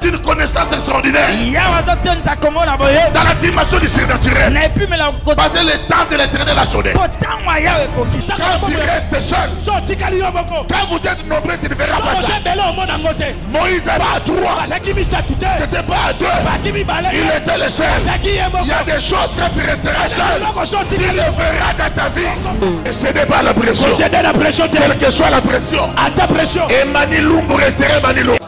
Une connaissance extraordinaire dans la dimension du surnaturel. Parce que le temps de l'éternel a sonné. Quand tu restes seul, quand vous êtes nombreux, tu ne verras pas ça. Moïse n'était pas à 3, c'était pas à 2, il était le seul. Il y a des choses quand tu resteras seul, tu le verras dans ta vie. Et ce n'est pas la pression, quelle que soit la pression. Et Manilungu resterait Manilungu.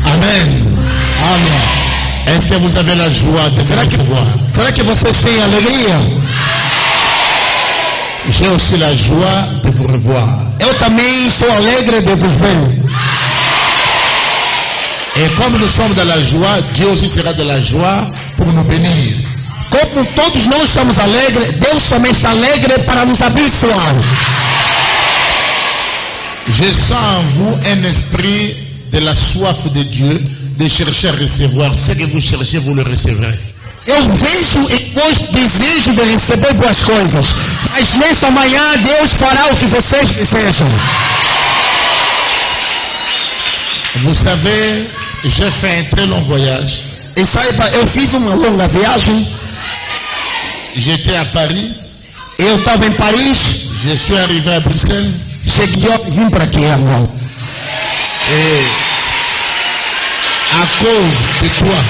Amen. Amen. Est-ce que vous avez la joie de me recevoir? Será que vocês têm alegria? J'ai aussi la joie de vous revoir. Eu também estou alegre de vous ver. Et comme nous sommes dans la joie, Dieu aussi sera de la joie pour nous bénir. Como todos nós estamos alegres, Deus também está alegre para nos abençoar. Je sens en vous un esprit de la soif de Dieu, de chercher à recevoir. Ce que vous cherchez, vous le recevrez. Eu vejo em vós desejo de receber boas coisas, mas nessa manhã Deus fará o que vocês desejam. Vous savez, j'ai fait un très long voyage. E saiba, eu fiz uma longa viagem. J'étais à Paris. Eu estava em Paris. Je suis arrivé à Bruxelles. Cheguei, vim para aqui agora. Et à cause de toi,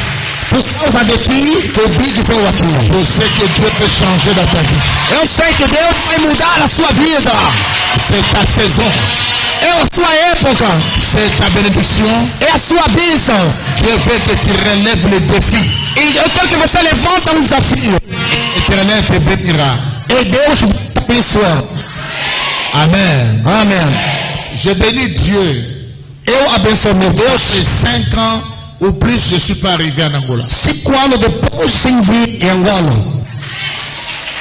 por causa de ti, que o Big veio aqui. Eu sei que Deus vai changer da tua vida. Eu sei que Deus vai mudar a sua vida. C'est ta saison. É a sua época. C'est ta bénédiction. É a sua bênção. Dieu veut que tu relèves le défi. E eu quero que você levanta um desafio. L'Éternel te bénira. E Deus vai te abençoar. Amen. Amen. Je bénis Dieu. Eu abençoo meu Deus. J'ai 5 ans ou plus, je ne suis pas arrivé en Angola. 5 anos depois, sem vir em Angola.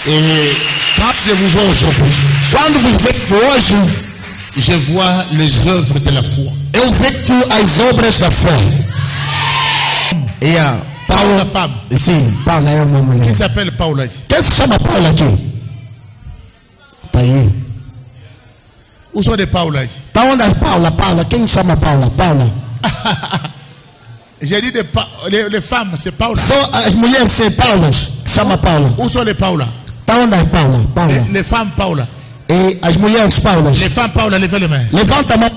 Et quand je vous vois aujourd'hui, quando vos vejo hoje, je vois les œuvres de la foi. Eu vejo as obras da fé. E a Paula, femme. Sim, Paula é uma mulher. Qui s'appelle Paula ici? Quem se chama Paula aqui? Tá aí. Où sont les Paula ici? Tá onde é Paula? Paula, quem chama Paula? Paula. J'ai dit les femmes, c'est Paula. Só as mulheres são Paulas. Chama Paula. Où sont les Paula? Tá onde é Paula? Paula. Les femmes Paula. E as mulheres Paulas. Les femmes Paula, levez les mains. Levanta a mão.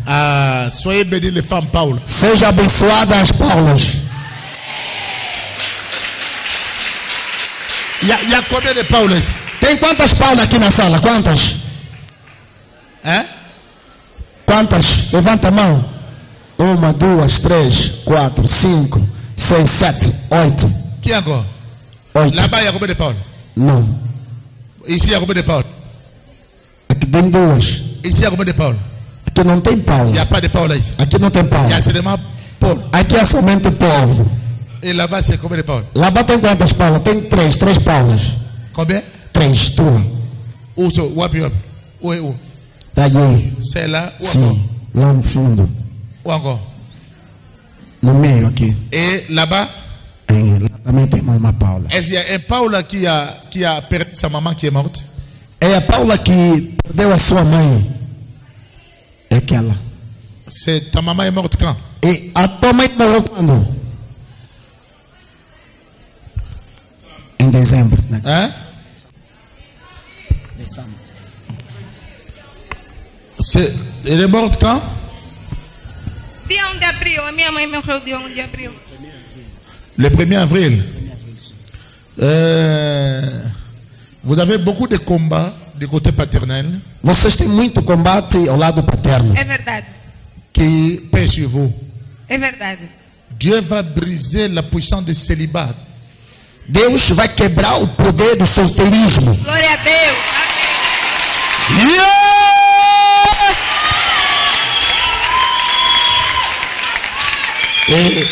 Ah, soyez bénis les femmes Paula. Seja abençoada as Paulas. Il y a combien de Paulas ici? Tem quantas Paulas aqui na sala? Quantas? Hein? Quantas? Levanta a mão. 1, 2, 3, 4, 5, 6, 7, 8. Qui encore? 8. Là-bas, il y a combien de Paul? Não. Ici, il y a combien de Paul? Aqui tem 2. Ici, il y a combien de Paul? Aqui não tem Paulo. Il n'y a pas de Paul là ici. Aqui não tem Paulo. Il y a seulement Paul. Aqui é somente Paulo. Et là-bas, c'est combien de Paul? Lá-bas tem quantas Paulas? Tem 3 Paulas. Combien? 3, tua. Où sont? Où est où? Tá aí. C'est là ou Sim, encore? lá no fundo. Ou encore? No meio aqui. Et là-bas? Lá também tem uma Paula. Est-ce qu'il y a un Paul qui a perdu sa maman qui est morte? É a Paula que perdeu a sua mãe. É aquela. C'est ta maman est morte quand? E a tua mãe morreu quando? Em dezembro. Né? Hein? Dezembro. Elle est morte quand? Dia 1 de abril. A minha mãe morreu dia 1 de abril. Le 1er avril. Vous avez beaucoup de combats du côté paternel. Vocês têm muito combate ao lado paterno. É verdade. Qui pèse sur vous. É verdade. Dieu va briser la puissance du célibat Deus vai quebrar o poder do solteirismo. Glória a Deus. Amém. Et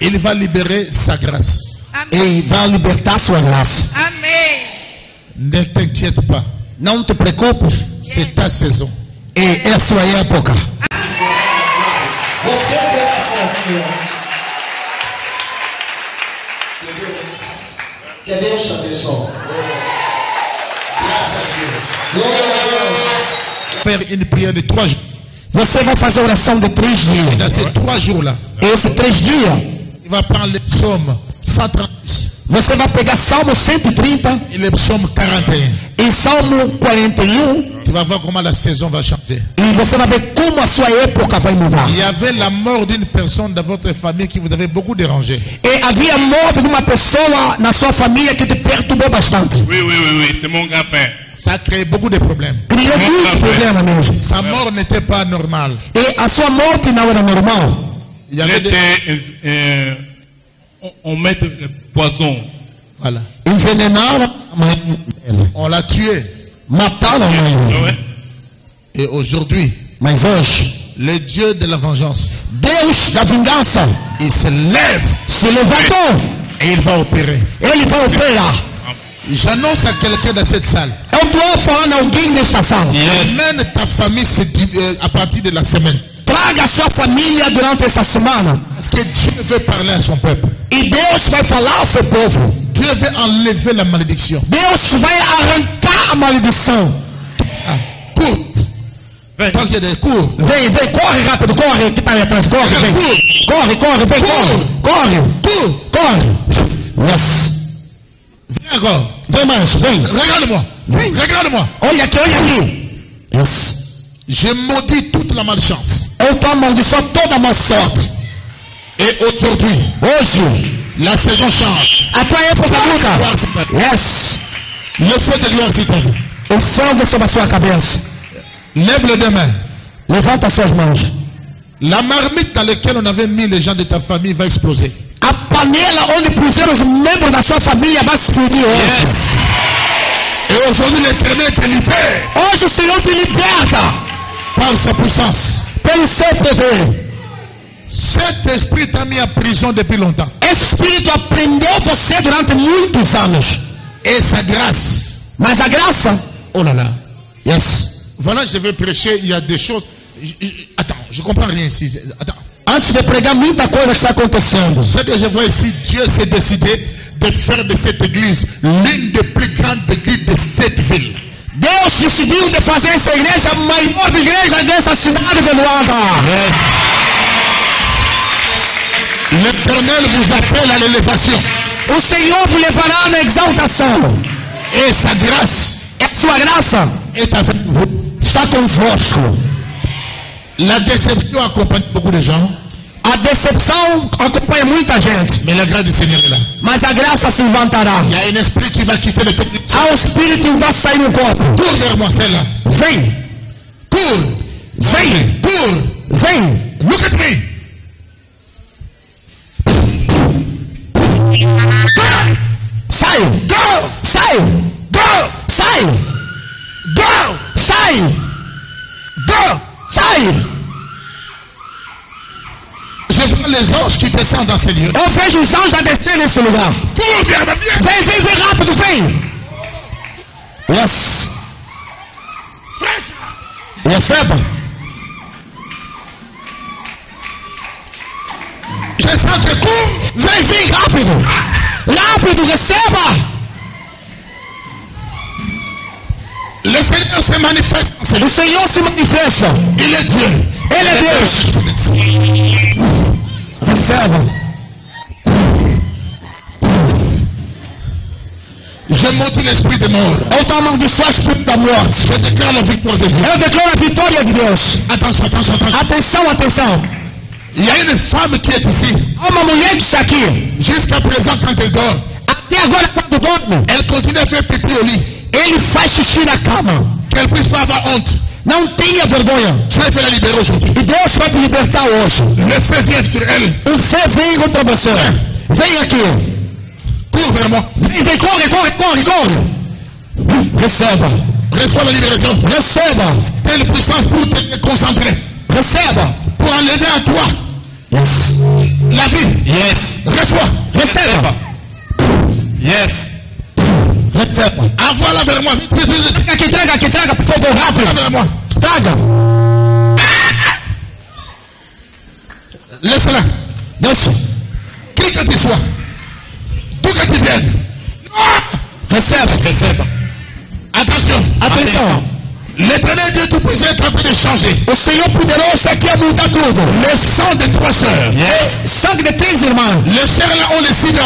il va libérer sa grâce. Ele vai libertar sua graça. Amém. Ne t'inquiète pas. Não te preocupes. C'est ta saison. É a sua época. Você que Deus te abençoe. Graças a Deus. Glória a Deus. Faire une prière de 3 jours. Você vai fazer oração de 3 dias. Dans ces 3 jours-là, Esses 3 dias, il va prendre les psaumes 136 você vai pegar Salmo 130 et les psaumes 41. e Salmo 41 Tu vas voir comment la saison va changer. e você vai ver como a sua época vai mudar. Il y avait la mort d'une personne dans votre famille qui vous avait beaucoup dérangé. E havia a morte de uma pessoa na sua família que te perturbou bastante. Oui, c'est mon grand frère. Ça a créé beaucoup de problèmes. Criou muitos problemas mesmo. Sa mort n'était pas normale. E a sua morte não era normal. Il y avait des... On met le poison. Voilà. Envenenaram a mãe dele. On l'a tué. Mataram a mãe dele. Et aujourd'hui, Mas hoje, le Dieu de la vengeance, Deus da vingança il se lève se levantou. et il va opérer. Ele vai operar. J'annonce à quelqu'un dans cette salle. Eu estou falando a alguém nesta sala. Mène ta famille à partir de la semaine. Traga a sua família durante essa semana. Parce que Dieu veut parler à son peuple. E Deus vai falar ao seu povo. Dieu veut enlever la malédiction. Deus vai arrancar a maldição. Ah, courte. Tant qu'il y a des cours. Vem, corre rápido, corre, que tá aí atrás, corre, vem. Corre, vem, corre. Yes. Viens encore. Vem mais, vem. Regarde-moi. Vem. Regarde-moi. Olha aqui. Yes. Je maudis toute la malchance. Eu estou amaldiçoando toda a má sorte. Et aujourd'hui, Hoje, la saison change. a tua época muda. Yes. Le feu de gloire s'est vu. O fogo sobre a sua cabeça. Lève les deux mains. Levanta as suas mãos. La marmite dans laquelle on avait mis les gens de ta famille va exploser. A panela onde puseram os membros da sua família vai explodir hoje. Et aujourd'hui, l'Éternel te libère Hoje o Senhor te liberta par sa puissance. pelo seu poder. Cet esprit t'a mis en prison depuis longtemps. Esse espírito aprendeu você durante muitos anos. Et sa grâce. Mas a graça, Oh là là. yes. Voilà, je vais prêcher. Il y a des choses. Attends, je comprends rien ici. Attends. Antes de pregar, muita coisa está acontecendo. Ce que je vois ici, Dieu s'est décidé de faire de cette église l'une des plus grandes églises de cette ville. Deus decidiu de fazer essa igreja a maior igreja dessa cidade de Luanda. Yes. L'Éternel vous appelle à l'élévation. O Senhor vos levará na exaltação. Et sa grâce A sua graça est avec vous. está convosco. La déception accompagne beaucoup de gens. A decepção acompanha muita gente. Mais la grâce du Seigneur est là. Mas a graça se levantará. Il y a un esprit qui va quitter le corps. Há um espírito que vai sair no corpo. Cours vers moi, celle-là. Vem, Cours. Cours. vem. Look at me. Sai, Go. sai, Go. sai, Go. sai, Go. sai. Je vois les anges qui descendent dans ces lieux. Eu vejo os anjos a descer nesse lugar. Cours, viens, viens. Vem rápido, vem. Yes. Receba. Je sens que cours. Vem rápido. Rápido, receba. Le Seigneur se manifeste. O Senhor se manifesta. Il est Dieu. Ele é Deus. Receba. Je maudis l'esprit de mort. Eu estou amaldiçoando o espírito da morte. Je déclare la victoire de Dieu. Eu declaro a vitória de Deus. Attention, attention, attention. Atenção. Il y a une femme qui est ici. Há uma mulher que está aqui. Jusqu'à présent, quand elle dort, Até agora, quando dorme, elle continue à faire pipi au lit. ele faz xixi na cama. Qu'elle puisse pas avoir honte. Não tenha vergonha. Dieu veut la libérer aujourd'hui. E Deus vai te libertar hoje. Le feu vient sur elle. O fé vem contra você. Vem aqui. Cours vers moi. Corre. Receba. Reçois la libération. Receba. Telle puissance pour te concentrer. Receba. Pour enlever à toi. Yes. La vie. Yes. Reçois. Receba. Yes. Receba. Envoie-la vers moi. Traga, por favor, rápido. Vers moi. Traga. Laisse-la. Deixa. Qui que tu sois. D'où que tu viennes. Receba. Attention. L'éternel Dieu Tout-Puissant est en train de changer. O Senhor poderoso aqui a mudar tudo. Le sang de 3 sœurs. Yes. Sangue de 3 irmãos. Les sœurs là ont le sida.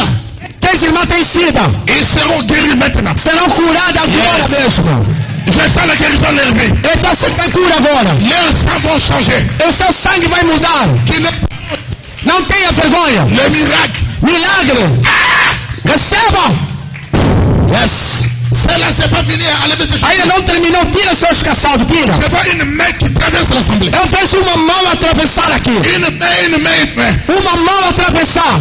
3 irmãos têm sida. Ils seront guéris maintenant. Serão curados agora mesmo. Je sens la guérison levée. Então você tem cura agora. Leurs sangs vont changer. O seu sangue vai mudar. Não tenha vergonha. Le miracle. Milagre. Receba. Yes. Cela c'est pas fini. Ainda não terminou. Tira seus calçados. Tira. Je vois une main qui traverse l'assemblée. Eu vejo uma mão atravessar aqui. Une main. Uma mão atravessar.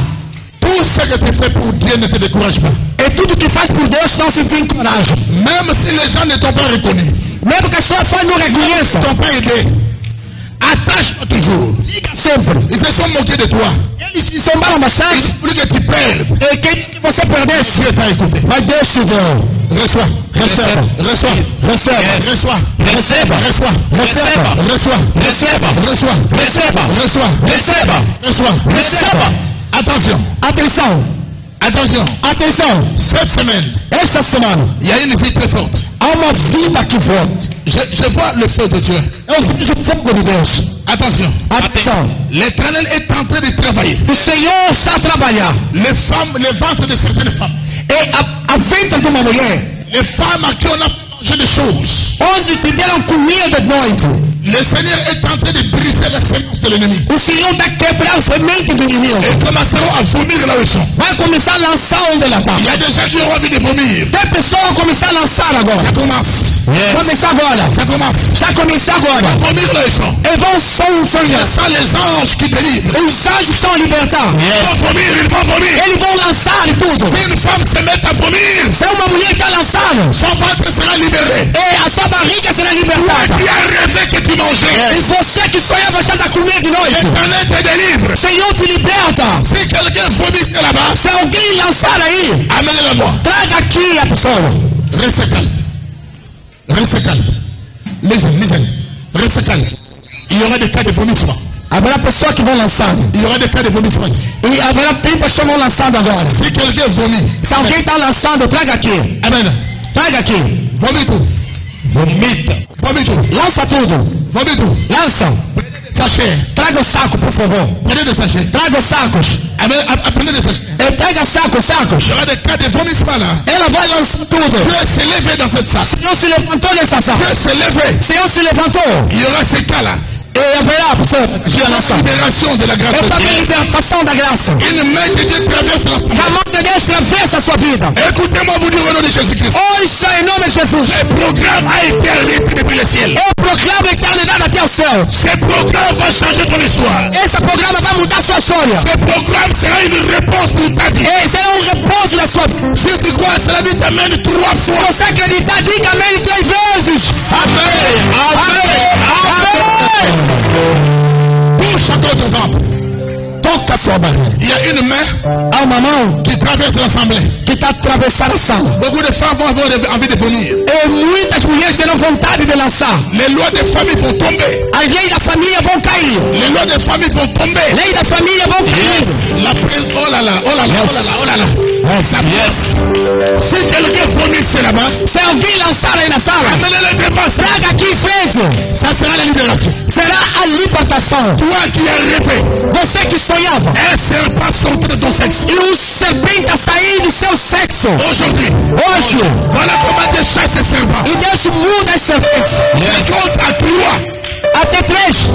Tout ce que tu fais pour Dieu ne te décourage pas. E tudo que faz por Deus não se desencoraje. Même si les gens ne t'ont pas reconnu. Mesmo que a sua fã não reconheça. Ne t'ont pas aidé. Attache-toi toujours. Liga sempre. Ils se sont moqués de toi. Eles se zombaram bastante. Ils voulaient que tu perdes. E quem você perdesse. Dieu t'a écouté. Mas Deus te deu. Reçois. Receba. Reçois. Receba. Reçois. Receba. Reçois. Receba. Reçois. Receba. Reçois. Receba. Reçois. Receba. Reçois. Receba. Attention. Atenção. Cette semaine, Esta semana, il y a une vie très forte. há uma vida que volta. Je vois le feu de Dieu. Eu vejo o fogo de Deus. Attention. L'Éternel est en train de travailler. O Senhor está a trabalhar. Les ventres de certaines femmes. E a ventre de uma mulher. Les femmes à qui on a mangé des choses. Onde te deram comida de noite. Le Seigneur est en train de briser la sémence de l'ennemi. O Senhor está quebrando a semente do inimigo. Et commenceront à vomir là où ils sont. Vai começar a lançar onde ela está. Il y a des gens qui auront envie de vomir. Tem pessoas que vão começar a lançar agora. Ça commence. Começar agora. Ça commence. Vai começar agora. Vomir là où ils sont. E vão sonhar. Ce sont les anges qui délivrent. Os anjos estão a libertar. Ils vont vomir. Eles vão lançar tudo. Si une femme se met à vomir, Se uma mulher está lançando, son ventre sera libéré. e a sua barriga será libertada. Tu as rêvé que tu mangeais. E você que sonhava estar a comer de noite, L'Éternel te délivre. Senhor te liberta. Si quelqu'un vomisse là-bas, Se alguém lançar aí, amenez-le moi. traga aqui a pessoa. Reste calme. Reste calme. Listen. Reste calme. Il y aura des cas de vomissement. Haverá pessoas que vão lançar. Il y aura des cas de vomissement. E haverá 30 pessoas que vão lançando agora. Si quelqu'un vomit, Se alguém está lançando, traga aqui. amen. Traga aqui. Vomit tout. Vomita. Vomit tout. Lança tudo. Vomit tout. Lança. Sachet. Traga o saco, por favor. Prenez des sachets. Traga os sacos. Amen. Prenez des sachets. E traga sacos. Il y aura des cas de vomissement là. Ela vai lançar tudo. Dieu s'est levé dans cette salle. Senhor se levantou nessa sala. Dieu s'est levé. Senhor se levantou. Il y aura ces cas là. E haverá pessoa. La libération de la grâce É de para a Dieu. libertação da graça. Une main de Dieu traverse la Que a mão de Deus travessa a sua vida. Écoutez-moi vous dire au nom de Jésus-Christ. Ouça em nome de Jesus. Ce programme a été arrêté depuis le ciel. Eu proclamo a eternidade até o céu. Ce programme va changer ton histoire. Esse programa vai mudar sua história. Ce programme sera une réponse pour ta vie. E será repouso da sua vida. Si tu crois, cela dit t'amène 3 fois. Você acreditar, diga amém 3 vezes. Amen. Touche encore ton ventre. Toca a sua barriga. Il y a une main Há uma mão qui traverse l'assemblée. que está atravessando a sala. Beaucoup de femmes vont avoir envie de vomir. E muitas mulheres terão vontade de lançar. Les lois des familles vont tomber. As leis da família vão cair. Les lois des familles vont tomber. Leis da família vão cair. La peine, oh là là. Yes. Si quelqu'un vomisse là-bas, Se alguém lançar aí na sala, amenez-le devant ça. traga aqui em frente. Ça sera la libération. Será a libertação. Toi qui as rêvé, Você que sonhava. un serpent sorti de ton sexe. E serpente a sair do seu sexo. Aujourd'hui, Hoje. voilà comment Dieu chasse ces serpents. E Deus muda as serpentes. Je compte à 3. Até 3.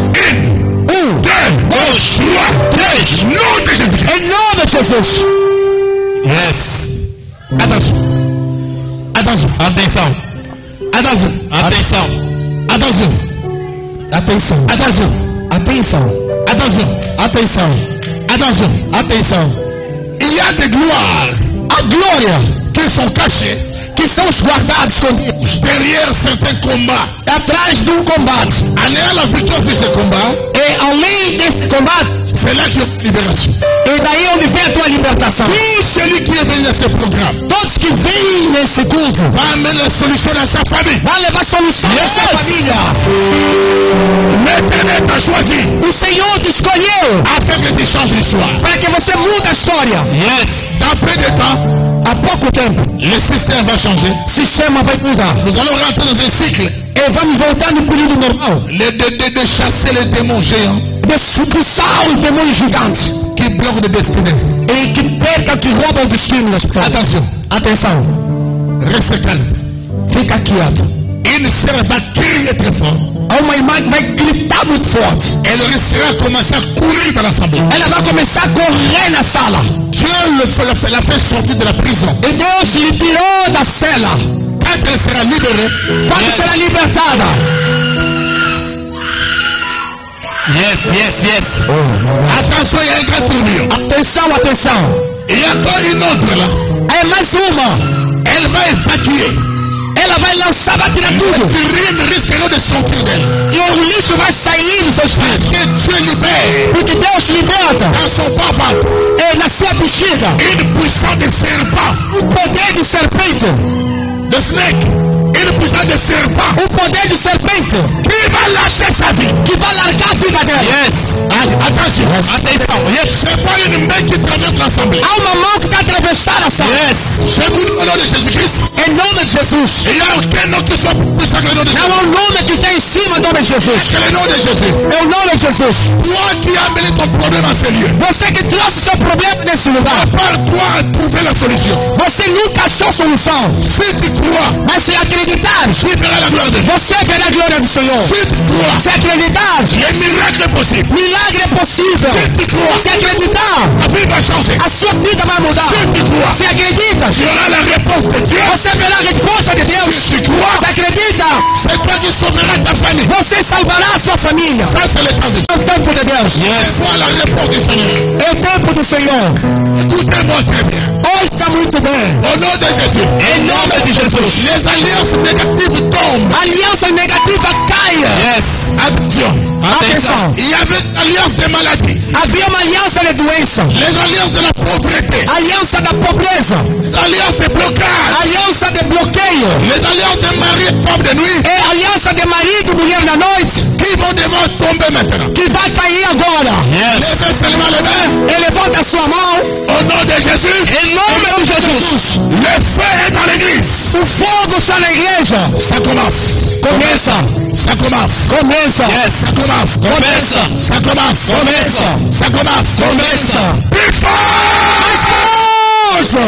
1, 2, 3, 3. Nom de Jésus. Em nome de Jesus. Yes. Attention. Atenção. Attention. Atenção. Attention. Atenção. Attention. Atenção. Il y a des gloires A glória história qui sont cachés, que são guardados escondidos derrière certains combats. atrás de combate. Aller à la victoire sur ce combat, E além desse combate, c'est là qu'il y a une libération. é daí onde vem a tua libertação. Tout celui qui est venu à ce programme Todos que vêm nesse culto va amener la solution à sa famille. vão levar solução à sua família. L'Éternel t'a choisi O Senhor te escolheu afin que tu changes l'histoire. para que você mude a história. Yes. Dans peu de temps, Há pouco tempo, le système va changer. o sistema vai mudar. Nous allons rentrer dans un cycle E vamos voltar no período normal. de chasser les démons géants De expulsar os demônios gigantes. qui bloquent les destinées. E que percam, que roubam o destino das pessoas. Attention, Atenção, reste calme. fica quieto. Une sœur va crier très fort. Há uma imagem que vai gritar muito forte. Elle risquera de commencer à courir dans l'assemblée. Ela vai começar a correr na sala. Dieu l'a fait sortir de la prison. E Deus lhe tirou da cela. Quand elle sera libérée, Quando será libertada? Yes, yes, yes. attention, il y a un grand tourbillon. Atenção, atenção. Il y a encore une autre là. É mais uma. Elle va évacuer. Ela vai lançar, vai tirar tudo. Rien ne risquera de sortir d'elle. E o lixo vai sair dos seus Parce pés. que Dieu libère Porque Deus liberta. dans son bas-ventre E na sua bexiga, une puissance de serpent, o poder de serpente. de snake, une puissance de serpent O poder de serpente. qui va lâcher sa vie. Que vai largar a vida dela. Yes. Attention, Atenção. Yes. c'est pas une main qui traverse l'assemblée. Há uma mão que está atravessando a sala. Yes. Je vous dis au nom de Jésus-Christ, Em nome de Jesus. il n'y a aucun nom qui soit plus puissant que le nom de Não Jésus. é o nome que está em cima do nome de Jesus. C'est le nom de Jésus. É o nome de Jesus. Toi qui as amené ton problème à ce lieu, Você que trouxe seu problema nesse lugar. par toi à trouver la solution. Você nunca achou solução. Si tu crois, Mas se acreditar, tu verras la gloire de Dieu. você verá a glória do Senhor. Si tu crois, Se acreditar, les miracles est possible. milagre é possível. Si tu crois, Se acreditar, la vie va changer. a sua vida vai mudar. Si tu crois, Se acredita, tu auras la réponse de Dieu. você verá a resposta de Deus. Si tu crois, Se acredita, c'est toi qui sauveras ta famille. você salvará a sua família. Ça, c'est le temps de Dieu. É o tempo de Deus. C'est toi la réponse du Seigneur. É o tempo do Senhor. Écoutez-moi très bien. Ouça muito bem. Au nom de Jésus. Em nome de Jesus. Les alliances négatives tombent. Aliança negativa caia. Yes. Attention. Atenção. Il y avait une alliance des maladies. Havia uma aliança de doença. Les alliances de la pauvreté. Aliança da pobreza. Les alliances de blocage. Aliança de bloqueio. Les alliances de mari et femme de nuit. É aliança de marido e mulher na noite. Qui vont devoir tomber maintenant. Que vai cair agora. Yes. Levez seulement les mains. E levanta a sua mão. Au nom de Jésus. Em nome de Jesus. Le feu est dans l'église. O fogo está na igreja. Ça commence. Começa. Ça commence. Começa. Yes. Ça commence. Começa. Ça commence. Começa. Ça commence. Começa. Plus fort. Força.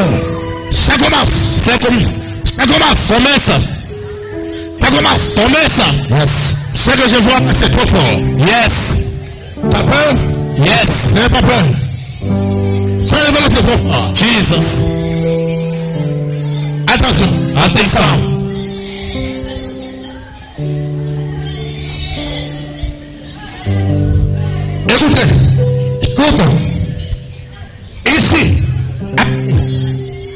Ça commence. Você começa. Ça commence. Começa. Ça commence. Começa. Yes. Ce que je vois, c'est trop fort. Yes. T'as peur? Yes. N'ayez pas peur. Ce réveil, c'est trop fort. Jesus. Attention. Atenção. Écoutez. Escuta. Ici.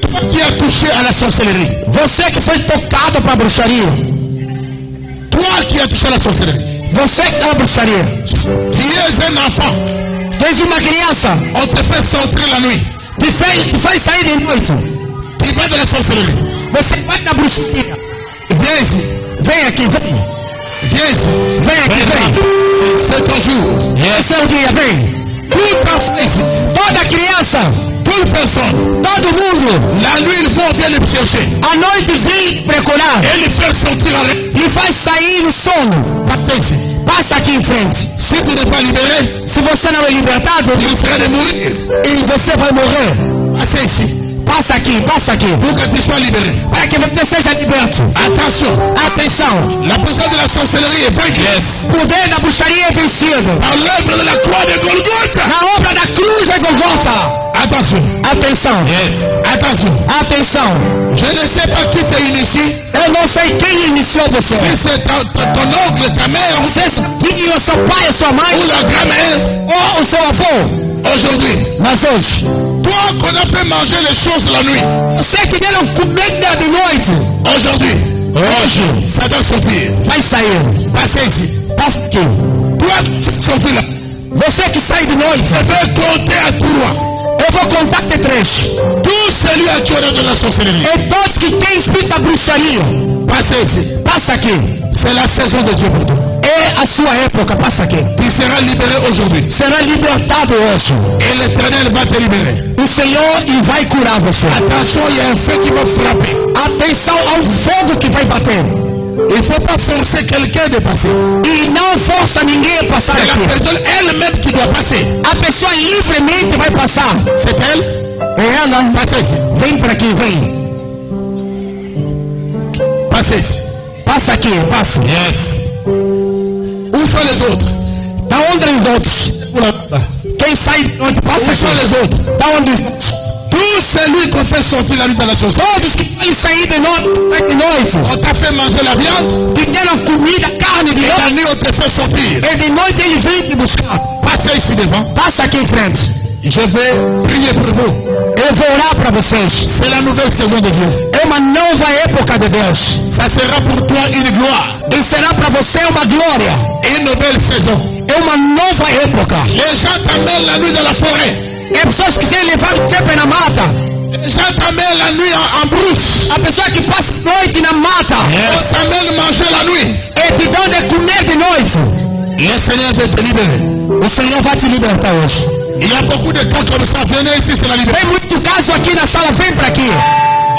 Toi qui as touché à la sorcellerie. Você que foi tocado para a bruxaria. Toi qui as touché à la sorcellerie. Você que está na bruxaria. Tu es un enfant. Tens uma criança. On te fait sortir la nuit. Te faz sair de noite. Tu vas de la sorcellerie. Você vai na bruxaria. Viens ici. Vem aqui, vem. Viens ici. Vem aqui, vem. C'est ton jour. Esse é o dia, vem. Tout enfant ici. Toda criança. Toute personne. Todo mundo. La nuit, ils vont bien le chercher. À noite vem procurar. Et le faire sortir en rêve. E faz sair no sono. Partez ici. Passa aqui em frente. Si tu n'es pas libéré, Se você não é libertado, tu risqueras de mourir. e você vai morrer. Passez ici. Passa aqui, passa aqui. Pour que tu sois libéré. Para que você seja liberto. Attention. Atenção. La puissance de la sorcellerie est vaincue. Yes. O poder da bruxaria é vencido. Par l'œuvre de la croix de Golgotha. Na obra da cruz de Golgota. Attention. Atenção. Yes. Attention. Atenção. Je ne sais pas qui t'a initié. Eu não sei quem iniciou você. Si c'est ton oncle, ta mère, Quem é seu pai, a sua mãe, ou la grand-mère, ou o seu avô. Aujourd'hui. Mas hoje, Toi qu'on a fait manger les choses la nuit. você que deram comida de noite. Aujourd'hui. Hoje, Ça doit sortir. vai sair. Passez ici. Passa aqui. Toi, sortir là. Você que sai de noite. Je vais compter à 3. Eu vou contar até 3. Tout celui à qui on a de la sorcellerie. E todos que têm espírito da bruxaria. Passez ici. Passa aqui. C'est la saison de Dieu pour toi. É a sua época. Passa aqui. Tu seras libéré aujourd'hui. Será libertado hoje. Et l'Éternel va te libérer. O Senhor e vai curar você. Attention, il y a un feu qui va frapper. Atenção ao fogo que vai bater. Il ne faut pas forcer quelqu'un de passer. E não força ninguém a passar C'est la aqui. personne elle-même qui doit passer. A pessoa livremente vai passar. C'est elle. É ela. Passez ici. Vem para aqui, vem. Passez ici. Passa aqui, passa. Yes. Où sont les autres? Da onde os outros? Quem sai de noite, passa Où sont aqui. les autres? Da onde os outros? Tout celui qu'on fait sortir la nuit dans la sauce. Todos que podem sair de noite. On t'a fait manger la viande. Que deram comida, carne de Et la noite. nuit on te fait sortir. E de noite ele vem te buscar. Passez ici devant. Passa aqui em frente. Je vais prier pour vous. Eu vou orar para vocês. C'est la nouvelle saison de Dieu. É uma nova época de Deus. Ça sera pour toi une gloire. E será para você uma glória. Une nouvelle saison. É uma nova época. Les gens t'amènent la nuit dans la forêt. É pessoas que têm levado sempre na mata. Les gens t'amènent la nuit en brousse. A pessoa que passa a noite na mata. On t'amène manger la nuit. E te dão de comer de noite. Le Seigneur veut te libérer. O Senhor vai te libertar hoje. Il y a beaucoup de cas comme ça. Venez ici, c'est la liberté. Tem muito caso aqui na sala. Vem para aqui.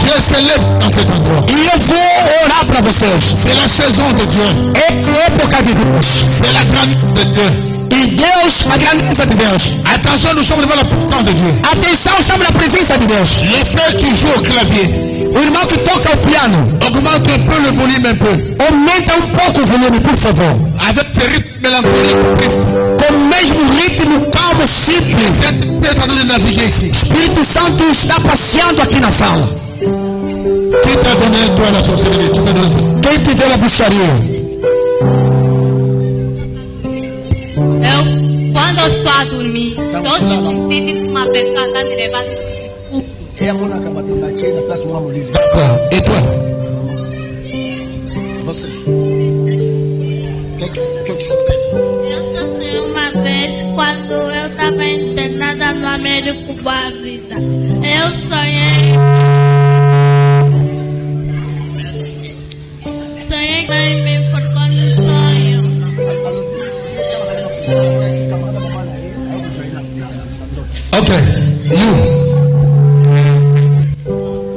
Dieu se lève dans cet endroit. E eu vou orar para vocês. C'est la saison de Dieu. É a época de Deus. C'est la grande de Dieu. E Deus, a grandeza de Deus. Attention, nous sommes devant la présence de Dieu. Atenção, estamos na presença de Deus. Les frères qui jouent au clavier, O irmão que toca o piano, augmente un peu le volume un peu. aumenta pouco o volume, por favor. Avec ce rythme mélancolique triste. Com o mesmo ritmo calmo, simples. Vous êtes en train de naviguer ici. Espírito Santo está passeando aqui na sala. Qui t'a donné toi la sorcellerie? Qui t'a donné ça? Quem te deu a bruxaria? Quando eu estou a dormir, todos sentindo que uma pessoa está me levando. D'accord. Et toi? Você. Eu sofri uma vez quando eu estava internada no Américo Boa Vida. Eu sonhei que me enforcou no sonho. Ok. You.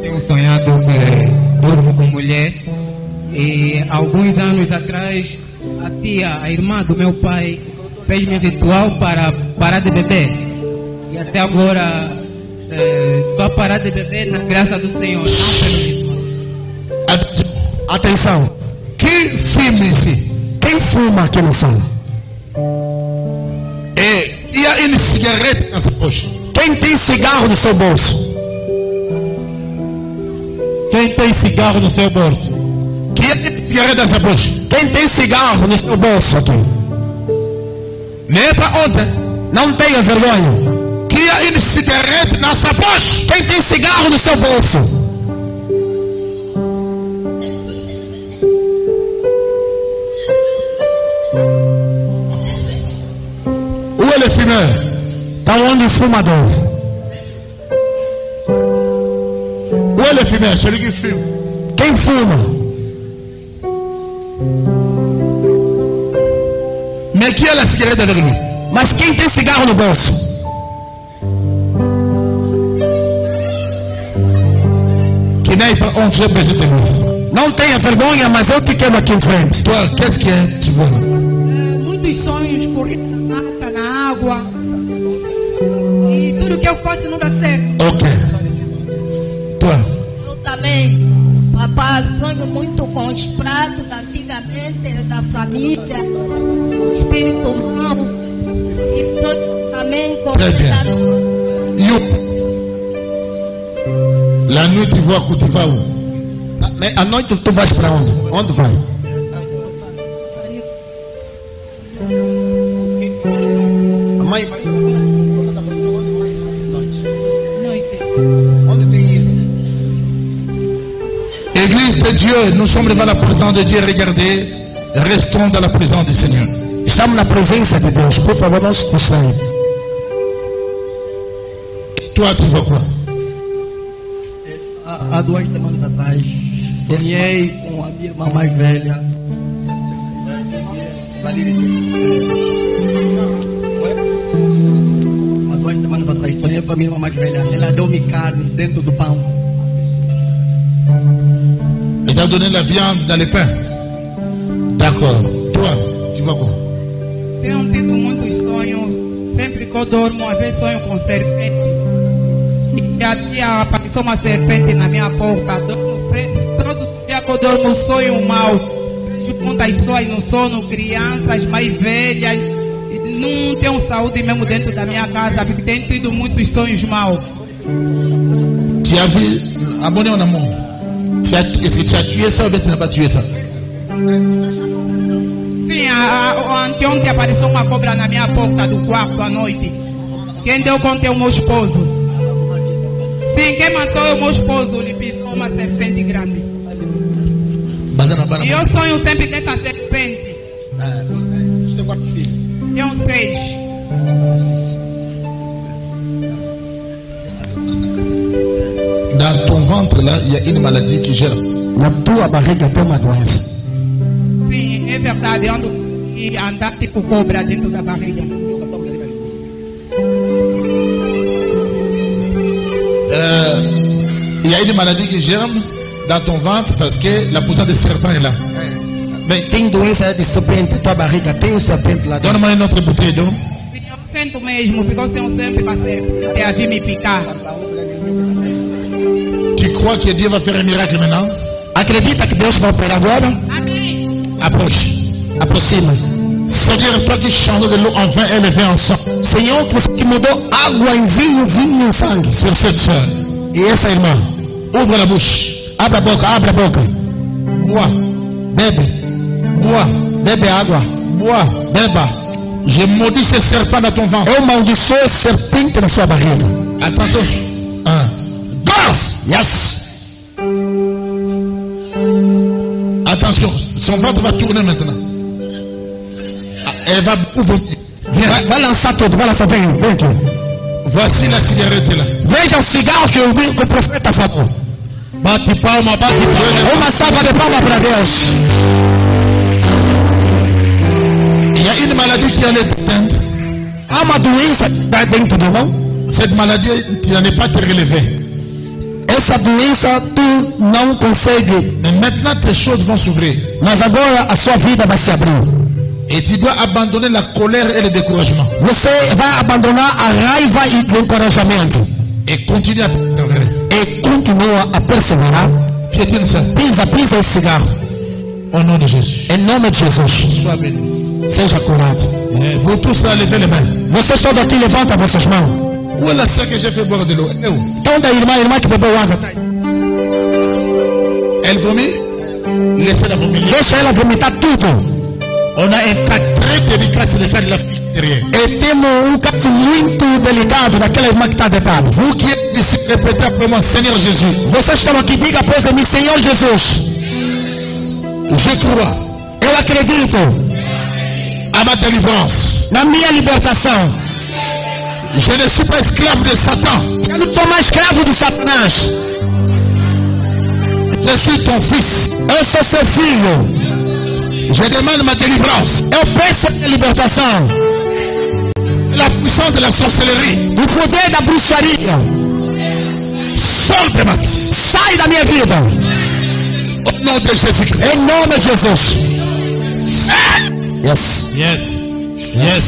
Tenho sonhado que durmo com mulher e alguns anos atrás a irmã do meu pai fez-me um ritual para parar de beber e até agora estou a parar de beber na graça do Senhor, não pelo ritual. Atenção. Qui fume ici? Quem fuma aqui na sala? Et il y a une cigarette dans sa poche. Quem tem cigarro no seu bolso? Quem tem cigarro no seu bolso? Qui a une cigarette dans sa poche? Quem tem cigarro no seu bolso aqui? N'ayez pas honte. Não tenha vergonha. Qui a une cigarette dans sa poche? Quem tem cigarro no seu bolso? Où est le fumeur? Tá onde o fumador? Où est le fumeur? Celui qui fume. Quem fuma? Mais qui a la cigarette avec lui? Mas quem tem cigarro no bolso? Qui n'aille pas honte, j'ai besoin de lui. Não tenha vergonha, mas eu te quero aqui em frente. Toi, qu'est-ce que tu veux? Muitos sonhos, correr na mata, na água. E tudo que eu faço não dá certo. Ok. Toi. Eu também, papai, sonho muito com os pratos antigamente da família, espírito mau. E sonho também com Très bien. You. La nuit, tu vois où tu vas où? À noite tu vais para onde? Onde vai? A mãe vai. Église de Dieu, nous sommes devant la présence de Dieu. Regardez, restons dans la présence du Seigneur. Estamos na presença de Deus. Por favor, não se distraia. Toi, tu vois quoi? Há 2 semanas atrás, sonhei com a minha irmã mais velha. Há 2 semanas atrás, sonhei com a minha irmã mais velha. Ela deu-me carne dentro do pão. Elle t'a donné la viande dans le pain. D'accord. Toi, tu vois quoi? Tenho tido muitos sonhos. Sempre que eu dormo, às vezes sonho com serpente. E a tia apareceu uma serpente na minha porta. Todo dia que eu dormo, sonho mal. Vejo muitas pessoas no sono, crianças mais velhas. E não tenho saúde mesmo dentro da minha casa, porque tenho tido muitos sonhos mal. Tu as vu, abonné en amont. Est-ce que tu as tué ça ou bien tu n'as pas tué ça? Sim, anteontem apareceu uma cobra na minha porta do quarto à noite. Quem deu conta é o meu esposo. Sim, quem matou o meu esposo, lhe pisou uma serpente grande. E eu sonho sempre dessa serpente. Você tem quantos filhos? Tenho 6. Dans ton ventre là, il y a une maladie qui germe. Na tua barriga tem uma doença. Sim, é verdade. Eu ando e andar tipo cobra dentro da barriga. Il y a une maladie qui germe dans ton ventre parce que la poussière de serpent est là. Bem, tem doença de serpente, tua barriga tem um serpente lá dentro. Donne-moi une autre bouteille d'eau. Sim, eu sinto mesmo, porque eu sinto sempre que a serpente vir me picar. Tu crois que Dieu va faire un miracle maintenant? Acredita que Deus vai operar agora? Amém. Approche. Aproxima. Seigneur, toi qui changes de l'eau en vin et le vin en sang. Senhor, que mudou água em vinho, vinho em sangue. Sur cette soeur. E essa irmã. Ouvre la bouche. Abre a boca, abre a boca. Bois. Bebe. Bois. Bebe água. Bois. Beba. Je maudis ces serpents dans ton ventre. Eu maldiçoo serpente na sua barriga. Attention. Grâce. Yes. Attention, son ventre va tourner maintenant. Elle va vomir. Viens. Vai lançar tudo, vai lançar, vem aqui. Voici la cigarette là. Veja o cigarro que o profeta falou. Bate palma, bate palma. Uma salva de palma para Deus. Il y a une maladie qui en est atteinte. Há uma doença dentro do irmão. Cette maladie, tu n'en es pas te relever. Essa doença tu não consegue. Mais maintenant tes choses vont s'ouvrir. Mas agora a sua vida vai se abrir. Et tu dois abandonner la colère et le découragement. Você vai abandonar a raiva e desencorajamento. Et continue à persévérer. E continua a perseverar. Piétine ça. Pisa esse cigarro. Au nom de Jésus. Em nome de Jesus. Sois béni. Seja curado. Yes. Vous tous là, levez les mains. Vocês todos aqui levantam vossas mãos. Où est la sœur que j'ai fait boire de l'eau? Elle est où? Onde a irmã que bebeu água? Elle vomit? Laissez-la vomir. Deixa ela vomitar tudo. On a un cas très délicat, c'est le cas de la fille derrière. E temos caso muito delicado daquela irmã que está deitada. Vous qui êtes ici, répétez après moi, Seigneur Jésus. Vocês estão aqui, diga após mim, Senhor Jesus. Je crois. Eu acredito. À ma délivrance. Na minha libertação. Je ne suis pas esclave de Satan. Eu não sou mais escravo do Satanás. Je suis ton fils. Eu sou seu filho. Je demande ma délivrance. Eu peço a libertação. La puissance de la sorcellerie. O poder da bruxaria. Sors de ma vie. Sai da minha vida. Au nom de Jésus-Christ. Em nome de Jesus. Yes. Yes. Yes.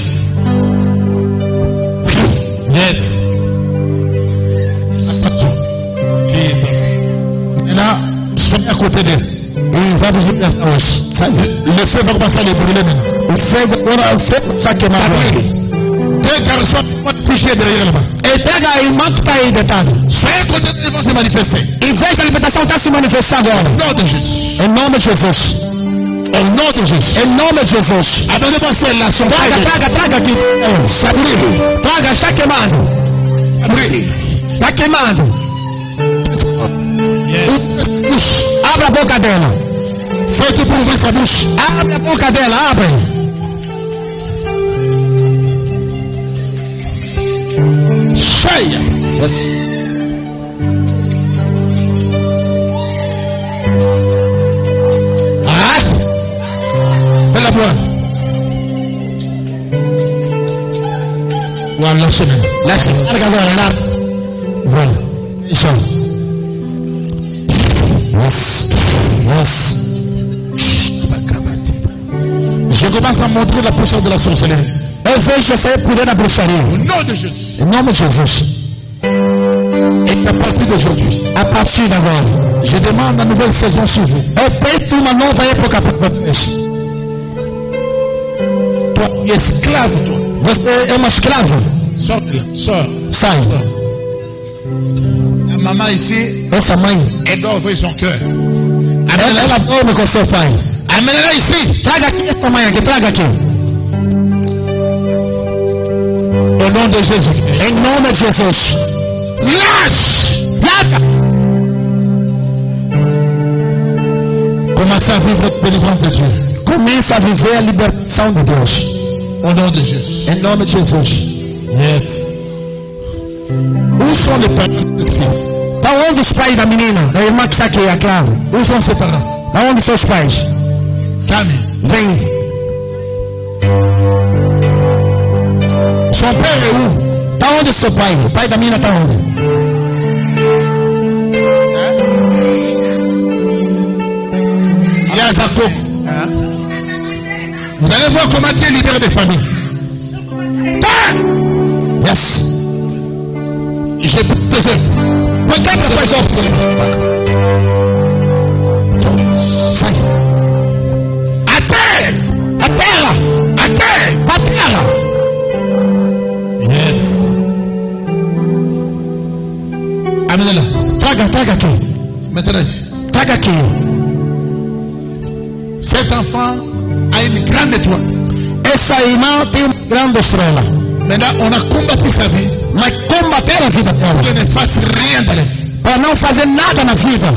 Yes. Jesus. Et là, soyez à côté d'elle. Il va vous libertar hoje. Le feu va commencer à les brûler maintenant. O fogo está queimando. Dès qu'elle reçoit une fille qui est derrière là-bas. E pega a irmã que está aí deitada. Soyez à côté d'elle, ils vont se manifester. E veja a libertação está se manifestando agora. Au nom de Jésus. Em nome de Jesus. Au nom de Jésus. Em nome de Jesus. Amenez-moi celle-là. Traga aqui. Traga, está queimando. Está queimando. Yes. Abra boca dela. Faites pour ouvrir sa bouche. Abre a boca dela, abre. Cheia. Yes. Fais la boire. Voilà, lâchez-moi. Lâchez. Larga, lâche. Voilà. Isso. Yes. Yes. Je commence à montrer la puissance de la sorcellerie. Eu vejo você poder da bruxaria. Au nom de Jésus. Em nome de Jesus. Et à partir d'aujourd'hui, A partir de agora, je demande une nouvelle saison sur vous. eu peço uma nova época para vocês. Toi, esclave, toi. Você é uma escrava. Sors de là. Sors. Sai. La maman ici, Essa mãe, elle doit ouvrir son cœur. ela dorme com seu pai. Amène-la ici. Traga aqui essa mãe aqui, traga aqui. Au nom de Jésus. Em nome de Jesus. Lâche. Larga. Commencez à vivre votre délivrance de Dieu. Começa a viver a libertação de Deus. Au nom de Jésus. Em nome de Jesus. Yes. Où sont les parents de cette fille? Da onde os pais da menina? Da irmã que está aqui, é claro. Où sont ses parents? Da onde seus pais? Calme. Vem. Son père est où? Tá onde seu pai? O pai da menina tá onde? Il y a Jacob. Vous allez voir comment Dieu libère des familles. Yes. J'ai beaucoup de œuvres. Peut-être pas autres. Sai. À terre. A terra. À terre. A terra. Yes. Amenez-la. Traga aqui. Maintenant ici. Traga aqui. Cet enfant a une grande étoile. Essa irmã tem uma grande estrela. Maintenant, on a combattu sa vie. Mas combater a vida dela. Qu'elle ne fasse rien dans la vie. Para não fazer nada na vida.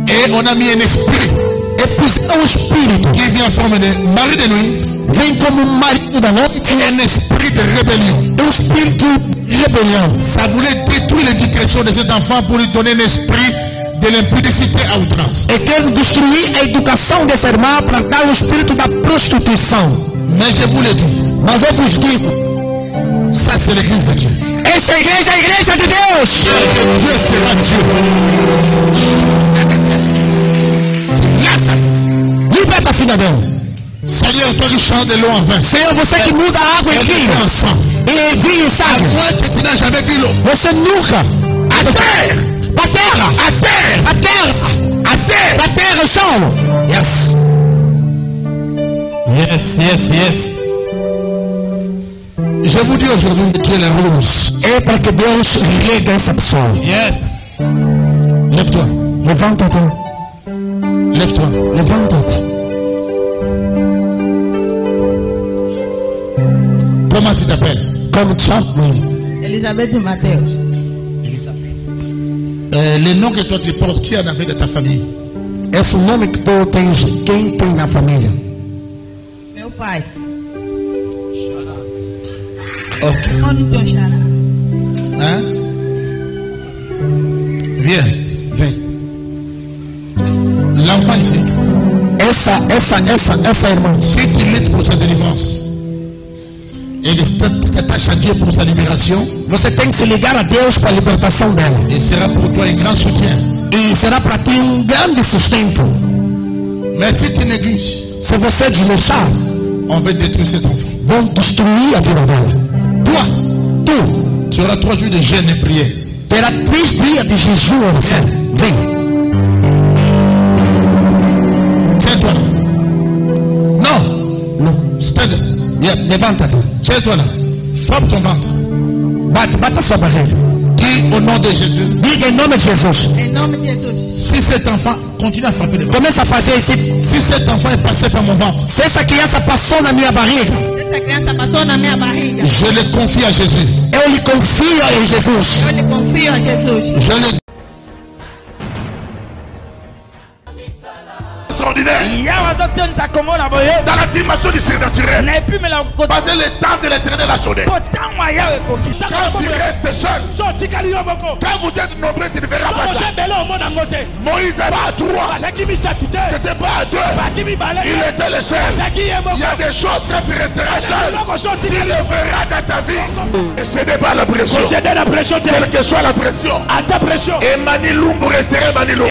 Et on a mis un esprit E puseram um espírito. qui vient en forme de mari de nuit. Vem como um marido da noite. Et un esprit de rébellion. Um espírito de rebelião. Ça voulait détruire l'éducation de cet enfant pour lui donner un esprit de l'impudicité à outrance. E quer destruir a educação dessa irmã para dar o espírito da prostituição. Mais je vous le dis, Mas eu vos digo, ça c'est l'église de Dieu. essa igreja é a igreja de Deus. Dieu sera Dieu. Liberta a filha dela. Seigneur, toi qui chantes de l'eau en vin. Senhor, você que muda a água em vinho. En sang. E vinho, À sabe? moins que tu n'as jamais bu l'eau. Você nunca. À terre. A terra. À terre. A terra. À terre. A terra, chão. Yes. Yes, yes, yes. Je vous dis aujourd'hui que Dieu la rose. É para que Deus rega essa pessoa. Yes. Lève-toi. Levanta-te. Lève-toi. Levanta-te. Comment tu t'appelles? Como te chama, mãe? Elizabeth Mateus. Les noms que toi tu portes, qui en avait de ta famille? Esse nome que tu tens, quem tem na família? Meu pai. Ok. Eu não tenho xará. Hein? Viens. Vem. L'enfant ici, Essa irmã. si tu luttes pour sa délivrance, et t'attaches à Dieu pour sa libération, Você tem que se ligar a Deus para a libertação dela. il sera pour toi un grand soutien. E será para ti um grande sustento. Mais si tu négliges, Se você desleixar, on va détruire cet enfant. vão destruir a vida dela. Toi, tu auras 3 jours de jeûne et prière. Terá 3 dias de jejum e oração. Vem. Tiens-toi là. Non. Não. Stand up. Levanta-te. Tiens-toi là. Frappe ton ventre. Bata a sua barriga. Dis au nom de Jésus. Diga em nome de Jesus. Em nome de Jesus. Si cet enfant continue à frapper le ventre, Começa a fazer esse. si cet enfant est passé par mon ventre, Se essa criança passou na minha barriga, Essa criança passou na minha barriga. je le confie à Jésus. eu lhe confio em Jesus. Eu lhe confio a Jesus. Je le surnaturel. Dans la dimension du surnaturel. Parce que le temps de l'éternel a sonné. Quand tu restes seul, quand vous êtes nombreux, tu ne verras pas ça. Moïse n'était pas à 3, c'était pas à 2, il était le seul. Il y a des choses quand tu resteras seul, tu le verras dans ta vie. Et ce n'est pas la pression. Quelle que soit la pression. Et Manilumbu resterait Manilumbu.